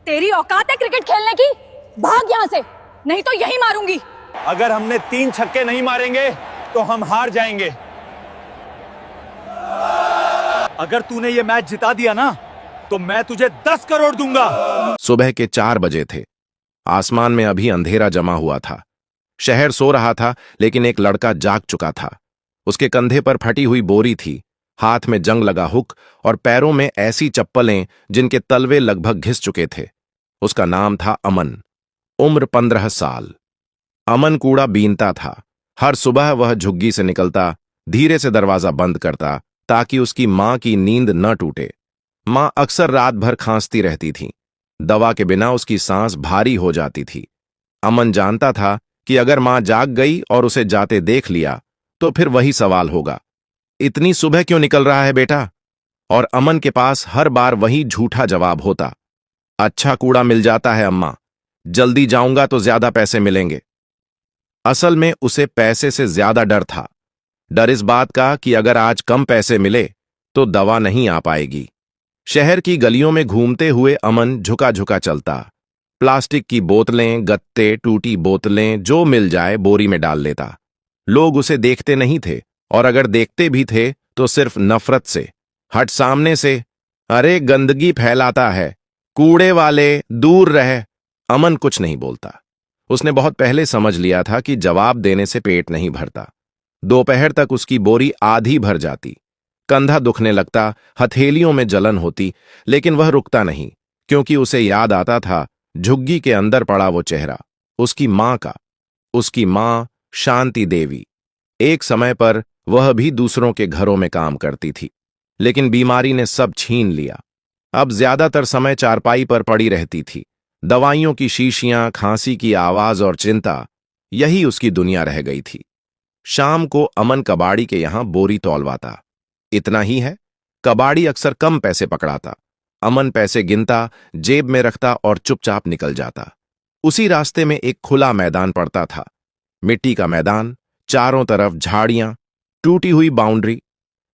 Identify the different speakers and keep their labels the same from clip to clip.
Speaker 1: तेरी औकात है क्रिकेट खेलने की? भाग यहाँ से, नहीं तो यही मारूंगी।
Speaker 2: अगर हमने 3 छक्के नहीं मारेंगे तो हम हार जाएंगे। अगर तूने ये मैच जिता दिया ना तो मैं तुझे 10 करोड़ दूंगा।
Speaker 3: सुबह के 4 बजे थे। आसमान में अभी अंधेरा जमा हुआ था। शहर सो रहा था, लेकिन एक लड़का जाग चुका था। उसके कंधे पर फटी हुई बोरी थी, हाथ में जंग लगा हुक और पैरों में ऐसी चप्पलें जिनके तलवे लगभग घिस चुके थे। उसका नाम था अमन। उम्र 15 साल। अमन कूड़ा बीनता था। हर सुबह वह झुग्गी से निकलता, धीरे से दरवाजा बंद करता ताकि उसकी मां की नींद न टूटे। मां अक्सर रात भर खांसती रहती थी। दवा के बिना उसकी सांस भारी हो जाती थी। अमन जानता था कि अगर मां जाग गई और उसे जाते देख लिया तो फिर वही सवाल होगा, इतनी सुबह क्यों निकल रहा है बेटा? और अमन के पास हर बार वही झूठा जवाब होता, अच्छा कूड़ा मिल जाता है अम्मा, जल्दी जाऊंगा तो ज्यादा पैसे मिलेंगे। असल में उसे पैसे से ज्यादा डर था। डर इस बात का कि अगर आज कम पैसे मिले तो दवा नहीं आ पाएगी। शहर की गलियों में घूमते हुए अमन झुका झुका चलता। प्लास्टिक की बोतलें, गत्ते, टूटी बोतलें जो मिल जाए बोरी में डाल लेता। लोग उसे देखते नहीं थे, और अगर देखते भी थे तो सिर्फ नफरत से। हट सामने से, अरे गंदगी फैलाता है, कूड़े वाले दूर रहे। अमन कुछ नहीं बोलता। उसने बहुत पहले समझ लिया था कि जवाब देने से पेट नहीं भरता। दोपहर तक उसकी बोरी आधी भर जाती। कंधा दुखने लगता, हथेलियों में जलन होती, लेकिन वह रुकता नहीं, क्योंकि उसे याद आता था झुग्गी के अंदर पड़ा वो चेहरा, उसकी मां का। उसकी मां शांति देवी। एक समय पर वह भी दूसरों के घरों में काम करती थी, लेकिन बीमारी ने सब छीन लिया। अब ज्यादातर समय चारपाई पर पड़ी रहती थी। दवाइयों की शीशियां, खांसी की आवाज और चिंता, यही उसकी दुनिया रह गई थी। शाम को अमन कबाड़ी के यहां बोरी तौलवाता। इतना ही है, कबाड़ी अक्सर कम पैसे पकड़ाता। अमन पैसे गिनता, जेब में रखता और चुपचाप निकल जाता। उसी रास्ते में एक खुला मैदान पड़ता था। मिट्टी का मैदान, चारों तरफ झाड़ियां, टूटी हुई बाउंड्री।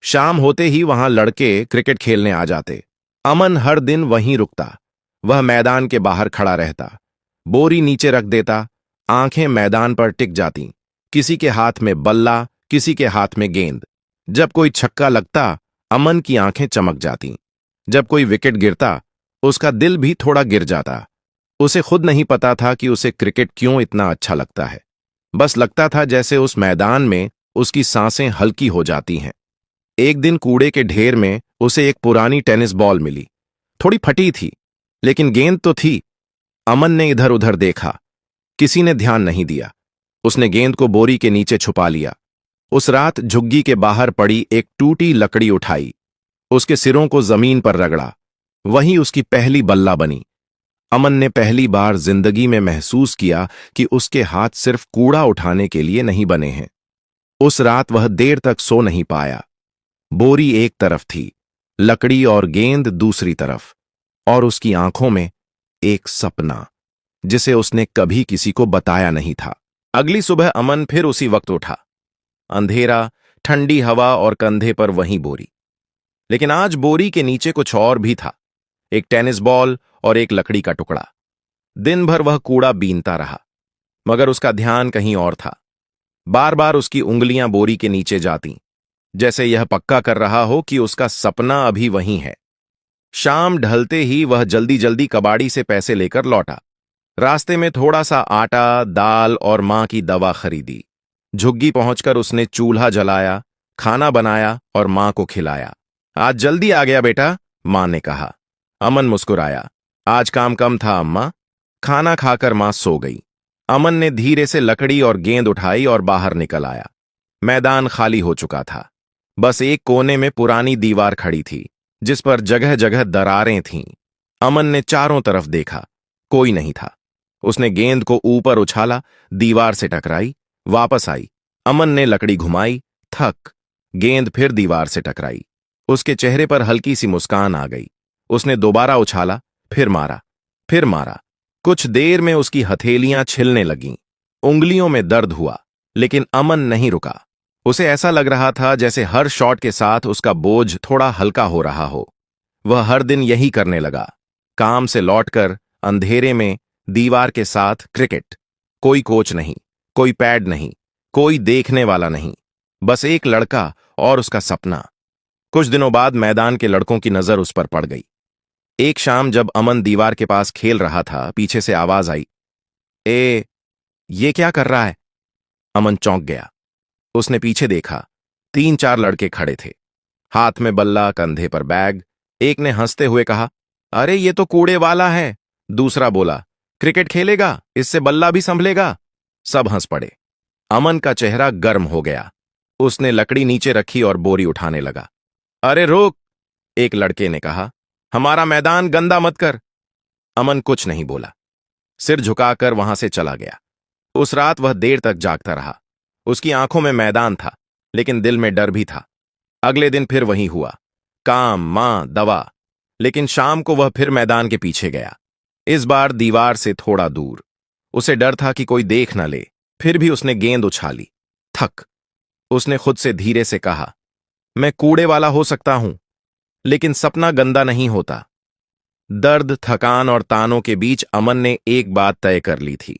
Speaker 3: शाम होते ही वहां लड़के क्रिकेट खेलने आ जाते। अमन हर दिन वहीं रुकता। वह मैदान के बाहर खड़ा रहता, बोरी नीचे रख देता, आंखें मैदान पर टिक जातीं। किसी के हाथ में बल्ला, किसी के हाथ में गेंद। जब कोई छक्का लगता, अमन की आंखें चमक जातीं। जब कोई विकेट गिरता, उसका दिल भी थोड़ा गिर जाता। उसे खुद नहीं पता था कि उसे क्रिकेट क्यों इतना अच्छा लगता है। बस लगता था जैसे उस मैदान में उसकी सांसें हल्की हो जाती हैं। एक दिन कूड़े के ढेर में उसे एक पुरानी टेनिस बॉल मिली। थोड़ी फटी थी, लेकिन गेंद तो थी। अमन ने इधर उधर देखा, किसी ने ध्यान नहीं दिया। उसने गेंद को बोरी के नीचे छुपा लिया। उस रात झुग्गी के बाहर पड़ी एक टूटी लकड़ी उठाई, उसके सिरों को जमीन पर रगड़ा। वही उसकी पहली बल्ला बनी। अमन ने पहली बार जिंदगी में महसूस किया कि उसके हाथ सिर्फ कूड़ा उठाने के लिए नहीं बने हैं। उस रात वह देर तक सो नहीं पाया। बोरी एक तरफ थी, लकड़ी और गेंद दूसरी तरफ, और उसकी आंखों में एक सपना जिसे उसने कभी किसी को बताया नहीं था। अगली सुबह अमन फिर उसी वक्त उठा। अंधेरा, ठंडी हवा और कंधे पर वही बोरी। लेकिन आज बोरी के नीचे कुछ और भी था, एक टेनिस बॉल और एक लकड़ी का टुकड़ा। दिन भर वह कूड़ा बीनता रहा, मगर उसका ध्यान कहीं और था। बार बार उसकी उंगलियां बोरी के नीचे जातीं, जैसे यह पक्का कर रहा हो कि उसका सपना अभी वहीं है। शाम ढलते ही वह जल्दी जल्दी कबाड़ी से पैसे लेकर लौटा। रास्ते में थोड़ा सा आटा, दाल और मां की दवा खरीदी। झुग्गी पहुंचकर उसने चूल्हा जलाया, खाना बनाया और मां को खिलाया। आज जल्दी आ गया बेटा, मां ने कहा। अमन मुस्कुराया, आज काम कम था अम्मा। खाना खाकर मां सो गई। अमन ने धीरे से लकड़ी और गेंद उठाई और बाहर निकल आया। मैदान खाली हो चुका था। बस एक कोने में पुरानी दीवार खड़ी थी, जिस पर जगह जगह दरारें थीं। अमन ने चारों तरफ देखा, कोई नहीं था। उसने गेंद को ऊपर उछाला, दीवार से टकराई, वापस आई। अमन ने लकड़ी घुमाई, थक। गेंद फिर दीवार से टकराई। उसके चेहरे पर हल्की सी मुस्कान आ गई। उसने दोबारा उछाला, फिर मारा, फिर मारा। कुछ देर में उसकी हथेलियां छिलने लगीं। उंगलियों में दर्द हुआ, लेकिन अमन नहीं रुका। उसे ऐसा लग रहा था जैसे हर शॉट के साथ उसका बोझ थोड़ा हल्का हो रहा हो। वह हर दिन यही करने लगा। काम से लौटकर अंधेरे में दीवार के साथ क्रिकेट। कोई कोच नहीं, कोई पैड नहीं, कोई देखने वाला नहीं, बस एक लड़का और उसका सपना। कुछ दिनों बाद मैदान के लड़कों की नजर उस पर पड़ गई। एक शाम जब अमन दीवार के पास खेल रहा था, पीछे से आवाज आई, ये क्या कर रहा है? अमन चौंक गया। उसने पीछे देखा। 3-4 लड़के खड़े थे, हाथ में बल्ला, कंधे पर बैग। एक ने हंसते हुए कहा, अरे ये तो कूड़े वाला है। दूसरा बोला, क्रिकेट खेलेगा, इससे बल्ला भी संभलेगा। सब हंस पड़े। अमन का चेहरा गर्म हो गया। उसने लकड़ी नीचे रखी और बोरी उठाने लगा। अरे रोक, एक लड़के ने कहा, हमारा मैदान गंदा मत कर। अमन कुछ नहीं बोला, सिर झुकाकर वहां से चला गया। उस रात वह देर तक जागता रहा। उसकी आंखों में मैदान था, लेकिन दिल में डर भी था। अगले दिन फिर वही हुआ, काम, मां, दवा। लेकिन शाम को वह फिर मैदान के पीछे गया, इस बार दीवार से थोड़ा दूर। उसे डर था कि कोई देख न ले। फिर भी उसने गेंद उछाली। थक। उसने खुद से धीरे से कहा, मैं कूड़े वाला हो सकता हूं, लेकिन सपना गंदा नहीं होता। दर्द, थकान और तानों के बीच अमन ने एक बात तय कर ली थी,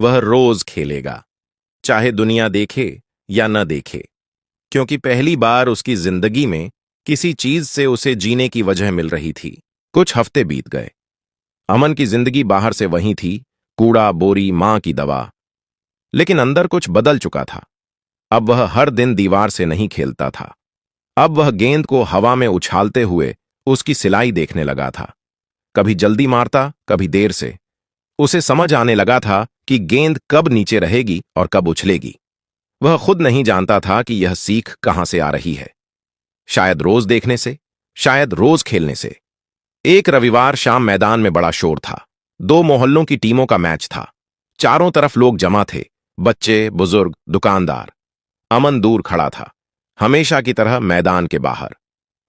Speaker 3: वह रोज खेलेगा, चाहे दुनिया देखे या न देखे। क्योंकि पहली बार उसकी जिंदगी में किसी चीज से उसे जीने की वजह मिल रही थी। कुछ हफ्ते बीत गए। अमन की जिंदगी बाहर से वही थी, कूड़ा, बोरी, मां की दवा, लेकिन अंदर कुछ बदल चुका था। अब वह हर दिन दीवार से नहीं खेलता था। अब वह गेंद को हवा में उछालते हुए उसकी सिलाई देखने लगा था। कभी जल्दी मारता, कभी देर से। उसे समझ आने लगा था कि गेंद कब नीचे रहेगी और कब उछलेगी। वह खुद नहीं जानता था कि यह सीख कहां से आ रही है। शायद रोज देखने से, शायद रोज खेलने से। एक रविवार शाम मैदान में बड़ा शोर था। 2 मोहल्लों की टीमों का मैच था। चारों तरफ लोग जमा थे, बच्चे, बुजुर्ग, दुकानदार। अमन दूर खड़ा था, हमेशा की तरह मैदान के बाहर।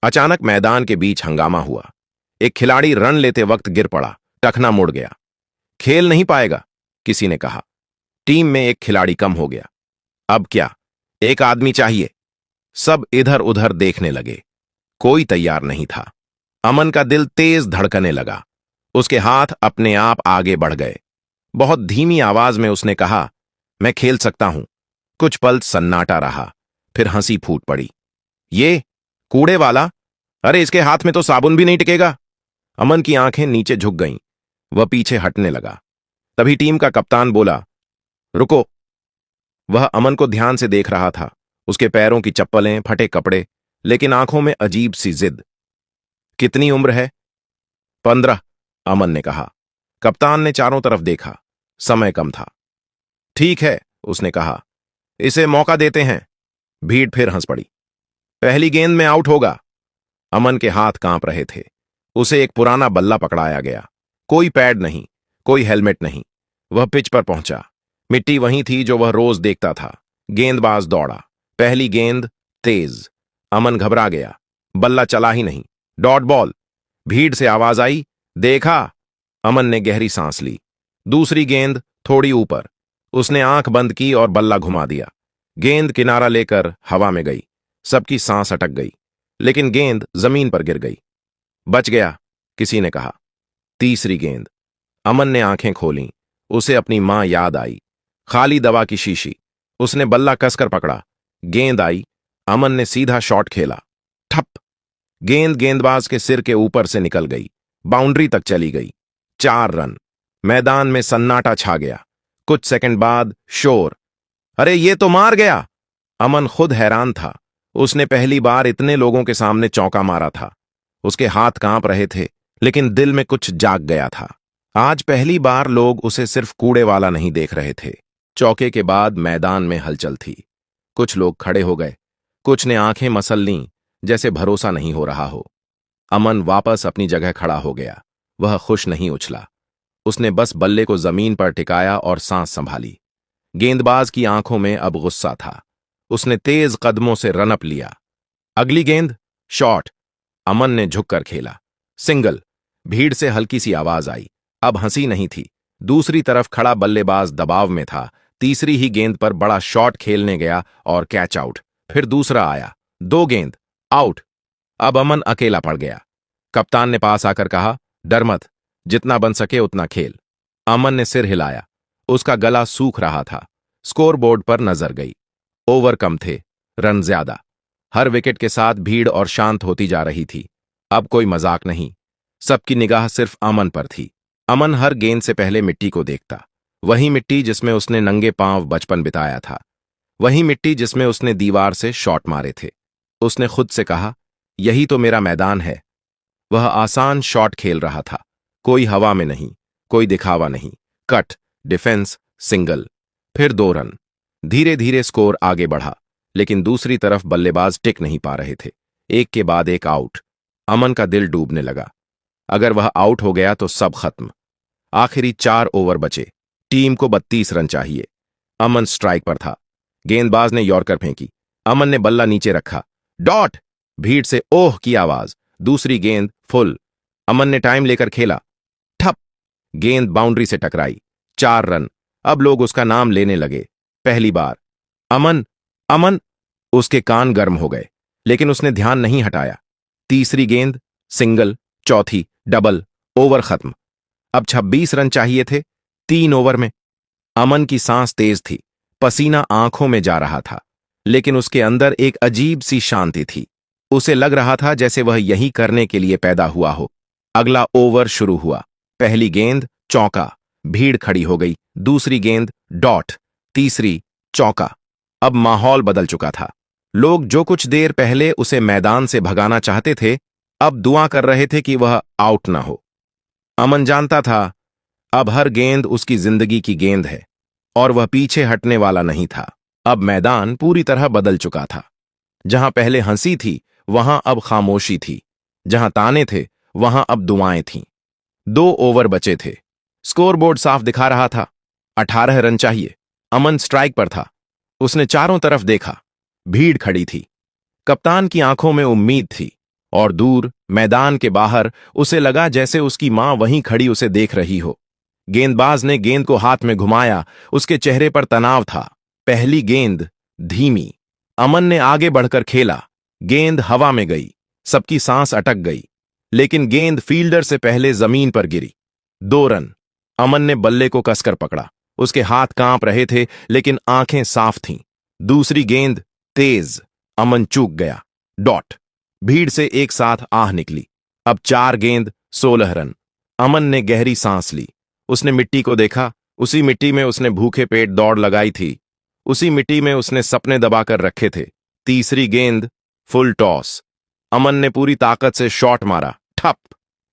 Speaker 3: अचानक मैदान के बीच हंगामा हुआ। एक खिलाड़ी रन लेते वक्त गिर पड़ा, टखना मुड़ गया। खेल नहीं पाएगा, किसी ने कहा। टीम में एक खिलाड़ी कम हो गया। अब क्या? एक आदमी चाहिए। सब इधर उधर देखने लगे, कोई तैयार नहीं था। अमन का दिल तेज धड़कने लगा। उसके हाथ अपने आप आगे बढ़ गए। बहुत धीमी आवाज में उसने कहा, मैं खेल सकता हूं। कुछ पल सन्नाटा रहा, फिर हंसी फूट पड़ी। ये कूड़े वाला? अरे इसके हाथ में तो साबुन भी नहीं टिकेगा। अमन की आंखें नीचे झुक गईं। वह पीछे हटने लगा। तभी टीम का कप्तान बोला, रुको। वह अमन को ध्यान से देख रहा था, उसके पैरों की चप्पलें, फटे कपड़े, लेकिन आंखों में अजीब सी जिद। कितनी उम्र है? 15, अमन ने कहा। कप्तान ने चारों तरफ देखा, समय कम था। ठीक है, उसने कहा, इसे मौका देते हैं। भीड़ फिर हंस पड़ी। पहली गेंद में आउट होगा। अमन के हाथ कांप रहे थे। उसे एक पुराना बल्ला पकड़ाया गया। कोई पैड नहीं, कोई हेलमेट नहीं। वह पिच पर पहुंचा। मिट्टी वही थी जो वह रोज देखता था। गेंदबाज दौड़ा। पहली गेंद तेज। अमन घबरा गया। बल्ला चला ही नहीं। Dot ball. भीड़ से आवाज आई, देखा? अमन ने गहरी सांस ली। दूसरी गेंद थोड़ी ऊपर। उसने आंख बंद की और बल्ला घुमा दिया। गेंद किनारा लेकर हवा में गई। सबकी सांस अटक गई, लेकिन गेंद जमीन पर गिर गई। बच गया, किसी ने कहा। तीसरी गेंद। अमन ने आंखें खोलीं। उसे अपनी मां याद आई। खाली दवा की शीशी। उसने बल्ला कसकर पकड़ा। गेंद आई। अमन ने सीधा शॉट खेला। ठप। गेंद गेंदबाज के सिर के ऊपर से निकल गई, बाउंड्री तक चली गई। 4 रन। मैदान में सन्नाटा छा गया। कुछ सेकंड बाद शोर, अरे ये तो मार गया। अमन खुद हैरान था। उसने पहली बार इतने लोगों के सामने चौका मारा था। उसके हाथ कांप रहे थे, लेकिन दिल में कुछ जाग गया था। आज पहली बार लोग उसे सिर्फ कूड़े वाला नहीं देख रहे थे। चौके के बाद मैदान में हलचल थी। कुछ लोग खड़े हो गए, कुछ ने आंखें मसल लीं, जैसे भरोसा नहीं हो रहा हो। अमन वापस अपनी जगह खड़ा हो गया। वह खुश नहीं उछला। उसने बस बल्ले को जमीन पर टिकाया और सांस संभाली। गेंदबाज की आंखों में अब गुस्सा था। उसने तेज कदमों से रनअप लिया। अगली गेंद शॉट। अमन ने झुककर खेला। सिंगल। भीड़ से हल्की सी आवाज आई। अब हंसी नहीं थी। दूसरी तरफ खड़ा बल्लेबाज दबाव में था। तीसरी ही गेंद पर बड़ा शॉट खेलने गया और कैच आउट। फिर दूसरा आया। 2 गेंद आउट। अब अमन अकेला पड़ गया। कप्तान ने पास आकर कहा, डर मत, जितना बन सके उतना खेल। अमन ने सिर हिलाया। उसका गला सूख रहा था। स्कोरबोर्ड पर नजर गई। ओवर कम थे, रन ज्यादा। हर विकेट के साथ भीड़ और शांत होती जा रही थी। अब कोई मजाक नहीं। सबकी निगाह सिर्फ अमन पर थी। अमन हर गेंद से पहले मिट्टी को देखता। वही मिट्टी जिसमें उसने नंगे पांव बचपन बिताया था। वही मिट्टी जिसमें उसने दीवार से शॉट मारे थे। उसने खुद से कहा, यही तो मेरा मैदान है। वह आसान शॉट खेल रहा था। कोई हवा में नहीं, कोई दिखावा नहीं। कट, डिफेंस, सिंगल, फिर 2 रन। धीरे धीरे स्कोर आगे बढ़ा, लेकिन दूसरी तरफ बल्लेबाज टिक नहीं पा रहे थे। एक के बाद एक आउट। अमन का दिल डूबने लगा। अगर वह आउट हो गया तो सब खत्म। आखिरी 4 ओवर बचे। टीम को 32 रन चाहिए। अमन स्ट्राइक पर था। गेंदबाज ने यॉर्कर फेंकी। अमन ने बल्ला नीचे रखा। डॉट! भीड़ से ओह की आवाज। दूसरी गेंद फुल। अमन ने टाइम लेकर खेला। ठप! गेंद बाउंड्री से टकराई। 4 रन। अब लोग उसका नाम लेने लगे। पहली बार अमन, अमन! उसके कान गर्म हो गए, लेकिन उसने ध्यान नहीं हटाया। तीसरी गेंद सिंगल, चौथी डबल। ओवर खत्म। अब 26 रन चाहिए थे 3 ओवर में। अमन की सांस तेज थी। पसीना आंखों में जा रहा था, लेकिन उसके अंदर एक अजीब सी शांति थी। उसे लग रहा था जैसे वह यही करने के लिए पैदा हुआ हो। अगला ओवर शुरू हुआ। पहली गेंद चौका। भीड़ खड़ी हो गई। दूसरी गेंद डॉट। तीसरी चौका। अब माहौल बदल चुका था। लोग जो कुछ देर पहले उसे मैदान से भगाना चाहते थे, अब दुआ कर रहे थे कि वह आउट ना हो। अमन जानता था, अब हर गेंद उसकी जिंदगी की गेंद है और वह पीछे हटने वाला नहीं था। अब मैदान पूरी तरह बदल चुका था। जहां पहले हंसी थी, वहां अब खामोशी थी। जहां ताने थे, वहां अब दुआएं थीं। 2 ओवर बचे थे। स्कोरबोर्ड साफ दिखा रहा था, 18 रन चाहिए। अमन स्ट्राइक पर था। उसने चारों तरफ देखा। भीड़ खड़ी थी। कप्तान की आंखों में उम्मीद थी, और दूर मैदान के बाहर उसे लगा जैसे उसकी मां वहीं खड़ी उसे देख रही हो। गेंदबाज ने गेंद को हाथ में घुमाया। उसके चेहरे पर तनाव था। पहली गेंद धीमी। अमन ने आगे बढ़कर खेला। गेंद हवा में गई। सबकी सांस अटक गई, लेकिन गेंद फील्डर से पहले जमीन पर गिरी। 2 रन। अमन ने बल्ले को कसकर पकड़ा। उसके हाथ कांप रहे थे, लेकिन आंखें साफ थीं। दूसरी गेंद तेज। अमन चूक गया। डॉट। भीड़ से एक साथ आह निकली। अब 4 गेंद 16 रन। अमन ने गहरी सांस ली। उसने मिट्टी को देखा। उसी मिट्टी में उसने भूखे पेट दौड़ लगाई थी। उसी मिट्टी में उसने सपने दबाकर रखे थे। तीसरी गेंद फुल टॉस। अमन ने पूरी ताकत से शॉट मारा। ठप!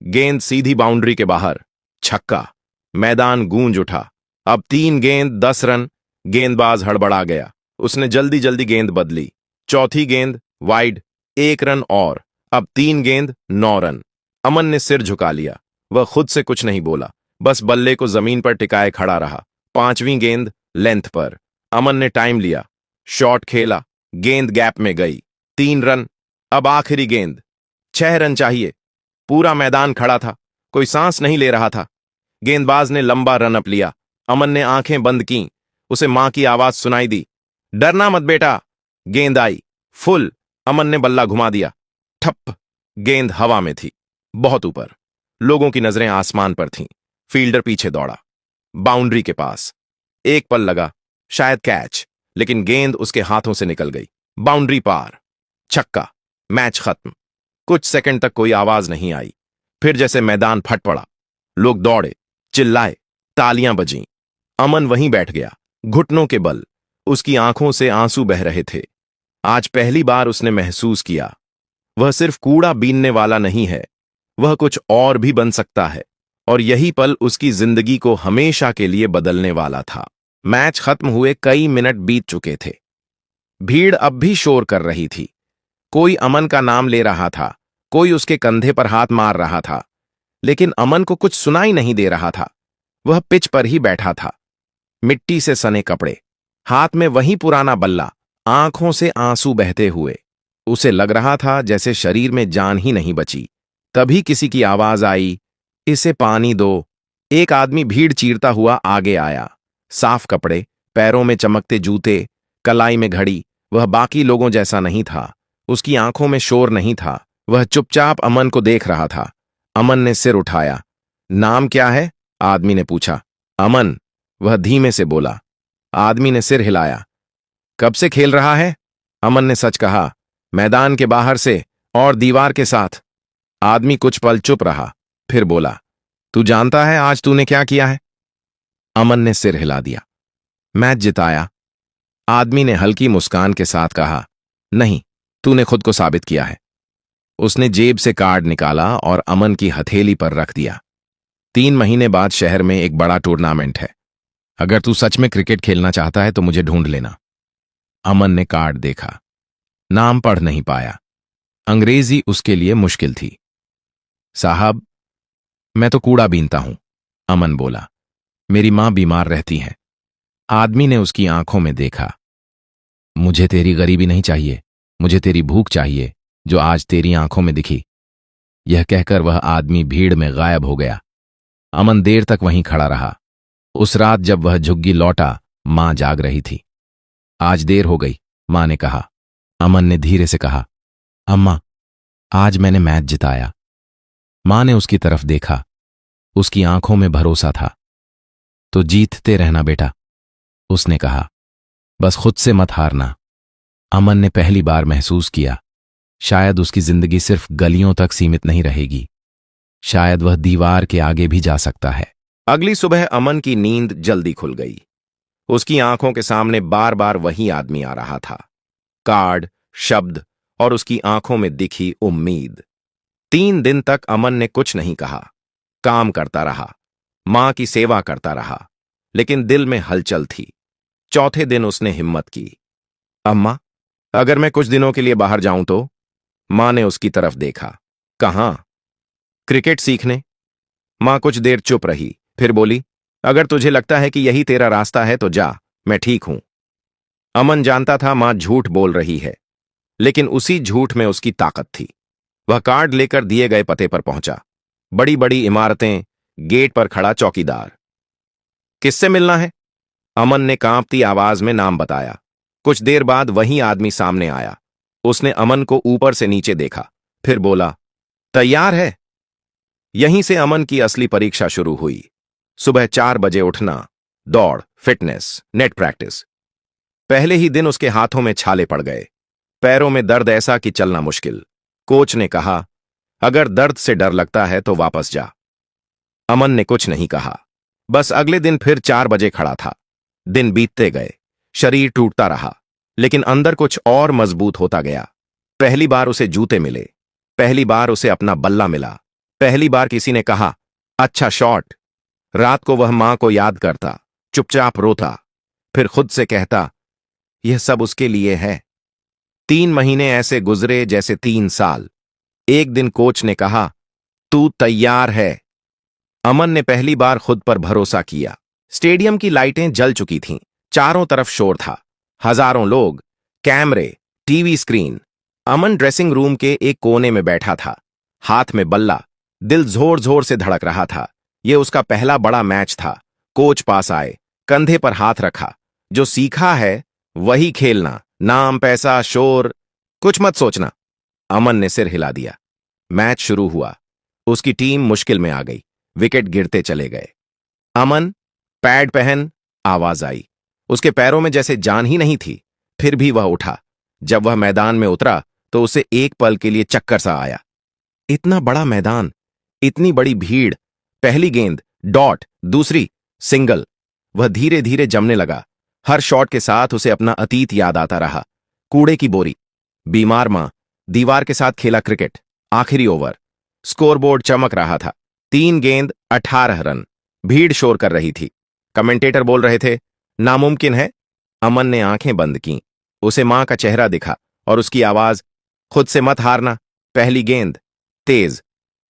Speaker 3: गेंद सीधी बाउंड्री के बाहर। छक्का! मैदान गूंज उठा। अब 3 गेंद 10 रन। गेंदबाज हड़बड़ा गया। उसने जल्दी जल्दी गेंद बदली। चौथी गेंद वाइड। 1 रन और। अब 3 गेंद 9 रन। अमन ने सिर झुका लिया। वह खुद से कुछ नहीं बोला, बस बल्ले को जमीन पर टिकाए खड़ा रहा। 5वीं गेंद लेंथ पर। अमन ने टाइम लिया। शॉट खेला। गेंद गैप में गई। 3 रन। अब आखिरी गेंद। 6 रन चाहिए। पूरा मैदान खड़ा था। कोई सांस नहीं ले रहा था। गेंदबाज ने लंबा रन अप लिया। अमन ने आंखें बंद कीं। उसे मां की आवाज सुनाई दी, डरना मत बेटा। गेंद आई फुल। अमन ने बल्ला घुमा दिया। ठप! गेंद हवा में थी, बहुत ऊपर। लोगों की नजरें आसमान पर थीं। फील्डर पीछे दौड़ा। बाउंड्री के पास। एक पल लगा, शायद कैच, लेकिन गेंद उसके हाथों से निकल गई। बाउंड्री पार। छक्का! मैच खत्म। कुछ सेकंड तक कोई आवाज नहीं आई। फिर जैसे मैदान फट पड़ा। लोग दौड़े, चिल्लाए, तालियां बजीं। अमन वहीं बैठ गया, घुटनों के बल। उसकी आंखों से आंसू बह रहे थे। आज पहली बार उसने महसूस किया, वह सिर्फ कूड़ा बीनने वाला नहीं है, वह कुछ और भी बन सकता है। और यही पल उसकी जिंदगी को हमेशा के लिए बदलने वाला था। मैच खत्म हुए कई मिनट बीत चुके थे। भीड़ अब भी शोर कर रही थी। कोई अमन का नाम ले रहा था, कोई उसके कंधे पर हाथ मार रहा था, लेकिन अमन को कुछ सुनाई नहीं दे रहा था। वह पिच पर ही बैठा था, मिट्टी से सने कपड़े, हाथ में वही पुराना बल्ला, आंखों से आंसू बहते हुए। उसे लग रहा था जैसे शरीर में जान ही नहीं बची। तभी किसी की आवाज आई, इसे पानी दो। एक आदमी भीड़ चीरता हुआ आगे आया। साफ कपड़े, पैरों में चमकते जूते, कलाई में घड़ी। वह बाकी लोगों जैसा नहीं था। उसकी आंखों में शोर नहीं था। वह चुपचाप अमन को देख रहा था। अमन ने सिर उठाया। नाम क्या है? आदमी ने पूछा। अमन, वह धीमे से बोला। आदमी ने सिर हिलाया। कब से खेल रहा है? अमन ने सच कहा। मैदान के बाहर से और दीवार के साथ। आदमी कुछ पल चुप रहा, फिर बोला, तू जानता है आज तूने क्या किया है? अमन ने सिर हिला दिया। मैच जिताया। आदमी ने हल्की मुस्कान के साथ कहा, नहीं, तूने खुद को साबित किया है। उसने जेब से कार्ड निकाला और अमन की हथेली पर रख दिया। 3 महीने बाद शहर में एक बड़ा टूर्नामेंट है। अगर तू सच में क्रिकेट खेलना चाहता है तो मुझे ढूंढ लेना। अमन ने कार्ड देखा। नाम पढ़ नहीं पाया। अंग्रेजी उसके लिए मुश्किल थी। साहब, मैं तो कूड़ा बीनता हूं, अमन बोला। मेरी मां बीमार रहती है। आदमी ने उसकी आंखों में देखा। मुझे तेरी गरीबी नहीं चाहिए, मुझे तेरी भूख चाहिए जो आज तेरी आंखों में दिखी। यह कहकर वह आदमी भीड़ में गायब हो गया। अमन देर तक वहीं खड़ा रहा। उस रात जब वह झुग्गी लौटा, मां जाग रही थी। आज देर हो गई, मां ने कहा। अमन ने धीरे से कहा, अम्मा, आज मैंने मैच जिताया। मां ने उसकी तरफ देखा। उसकी आंखों में भरोसा था। तो जीतते रहना बेटा, उसने कहा, बस खुद से मत हारना। अमन ने पहली बार महसूस किया, शायद उसकी जिंदगी सिर्फ गलियों तक सीमित नहीं रहेगी। शायद वह दीवार के आगे भी जा सकता है। अगली सुबह अमन की नींद जल्दी खुल गई। उसकी आंखों के सामने बार बार वही आदमी आ रहा था। कार्ड, शब्द और उसकी आंखों में दिखी उम्मीद। 3 दिन तक अमन ने कुछ नहीं कहा। काम करता रहा, मां की सेवा करता रहा, लेकिन दिल में हलचल थी। चौथे दिन उसने हिम्मत की। अम्मा, अगर मैं कुछ दिनों के लिए बाहर जाऊं तो? मां ने उसकी तरफ देखा। कहां? क्रिकेट सीखने। मां कुछ देर चुप रही, फिर बोली, अगर तुझे लगता है कि यही तेरा रास्ता है तो जा, मैं ठीक हूं। अमन जानता था मां झूठ बोल रही है, लेकिन उसी झूठ में उसकी ताकत थी। वह कार्ड लेकर दिए गए पते पर पहुंचा। बड़ी बड़ी इमारतें, गेट पर खड़ा चौकीदार। किससे मिलना है? अमन ने कांपती आवाज में नाम बताया। कुछ देर बाद वही आदमी सामने आया। उसने अमन को ऊपर से नीचे देखा, फिर बोला, तैयार है? यहीं से अमन की असली परीक्षा शुरू हुई। सुबह 4 बजे उठना, दौड़, फिटनेस, नेट प्रैक्टिस। पहले ही दिन उसके हाथों में छाले पड़ गए, पैरों में दर्द ऐसा कि चलना मुश्किल। कोच ने कहा, अगर दर्द से डर लगता है तो वापस जा। अमन ने कुछ नहीं कहा, बस अगले दिन फिर 4 बजे खड़ा था। दिन बीतते गए, शरीर टूटता रहा, लेकिन अंदर कुछ और मजबूत होता गया। पहली बार उसे जूते मिले, पहली बार उसे अपना बल्ला मिला, पहली बार किसी ने कहा, अच्छा शॉट। रात को वह मां को याद करता, चुपचाप रोता, फिर खुद से कहता, यह सब उसके लिए है। 3 महीने ऐसे गुजरे जैसे 3 साल। एक दिन कोच ने कहा, तू तैयार है। अमन ने पहली बार खुद पर भरोसा किया। स्टेडियम की लाइटें जल चुकी थीं, चारों तरफ शोर था, हजारों लोग, कैमरे, टीवी स्क्रीन। अमन ड्रेसिंग रूम के एक कोने में बैठा था, हाथ में बल्ला, दिल जोर जोर से धड़क रहा था। यह उसका पहला बड़ा मैच था। कोच पास आए, कंधे पर हाथ रखा, जो सीखा है वही खेलना, नाम, पैसा, शोर, कुछ मत सोचना। अमन ने सिर हिला दिया। मैच शुरू हुआ। उसकी टीम मुश्किल में आ गई, विकेट गिरते चले गए। अमन, पैड पहन। आवाज आई। उसके पैरों में जैसे जान ही नहीं थी, फिर भी वह उठा। जब वह मैदान में उतरा तो उसे एक पल के लिए चक्कर सा आया। इतना बड़ा मैदान, इतनी बड़ी भीड़, पहली गेंद डॉट, दूसरी सिंगल। वह धीरे धीरे जमने लगा। हर शॉट के साथ उसे अपना अतीत याद आता रहा। कूड़े की बोरी, बीमार मां, दीवार के साथ खेला क्रिकेट, आखिरी ओवर। स्कोरबोर्ड चमक रहा था। 3 गेंद 18 रन। भीड़ शोर कर रही थी। कमेंटेटर बोल रहे थे, नामुमकिन है। अमन ने आंखें बंद कीं। उसे मां का चेहरा दिखा और उसकी आवाज, खुद से मत हारना। पहली गेंद तेज।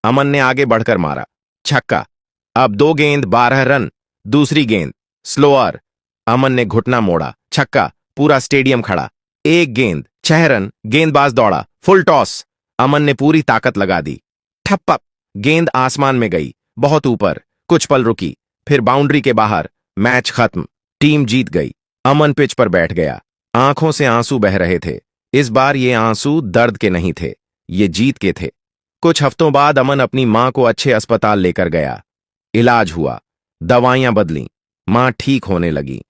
Speaker 3: अमन ने आगे बढ़कर मारा, छक्का। अब 2 गेंद 12 रन। दूसरी गेंद स्लोअर। अमन ने घुटना मोड़ा, छक्का। पूरा स्टेडियम खड़ा। 1 गेंद 6 रन। गेंदबाज दौड़ा, फुल टॉस। अमन ने पूरी ताकत लगा दी, ठप्पा। गेंद आसमान में गई, बहुत ऊपर। कुछ पल रुकी, फिर बाउंड्री के बाहर। मैच खत्म, टीम जीत गई। अमन पिच पर बैठ गया। आंखों से आंसू बह रहे थे। इस बार ये आंसू दर्द के नहीं थे, ये जीत के थे। कुछ हफ्तों बाद अमन अपनी मां को अच्छे अस्पताल लेकर गया। इलाज हुआ, दवाइयां बदली, मां ठीक होने लगी।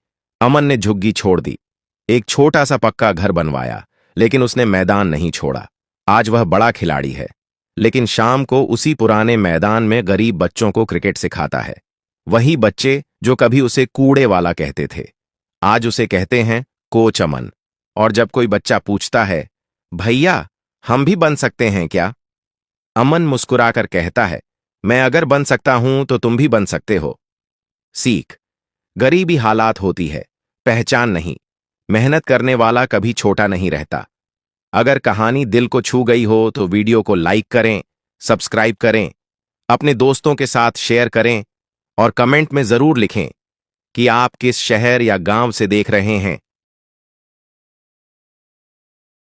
Speaker 3: अमन ने झुग्गी छोड़ दी, एक छोटा सा पक्का घर बनवाया, लेकिन उसने मैदान नहीं छोड़ा। आज वह बड़ा खिलाड़ी है, लेकिन शाम को उसी पुराने मैदान में गरीब बच्चों को क्रिकेट सिखाता है। वही बच्चे जो कभी उसे कूड़े वाला कहते थे, आज उसे कहते हैं कोच अमन। और जब कोई बच्चा पूछता है, भैया हम भी बन सकते हैं क्या, अमन मुस्कुराकर कहता है, मैं अगर बन सकता हूं तो तुम भी बन सकते हो। सीख, गरीबी हालात होती है, पहचान नहीं। मेहनत करने वाला कभी छोटा नहीं रहता। अगर कहानी दिल को छू गई हो तो वीडियो को लाइक करें, सब्सक्राइब करें, अपने दोस्तों के साथ शेयर करें और कमेंट में जरूर लिखें कि आप किस शहर या गांव से देख रहे हैं।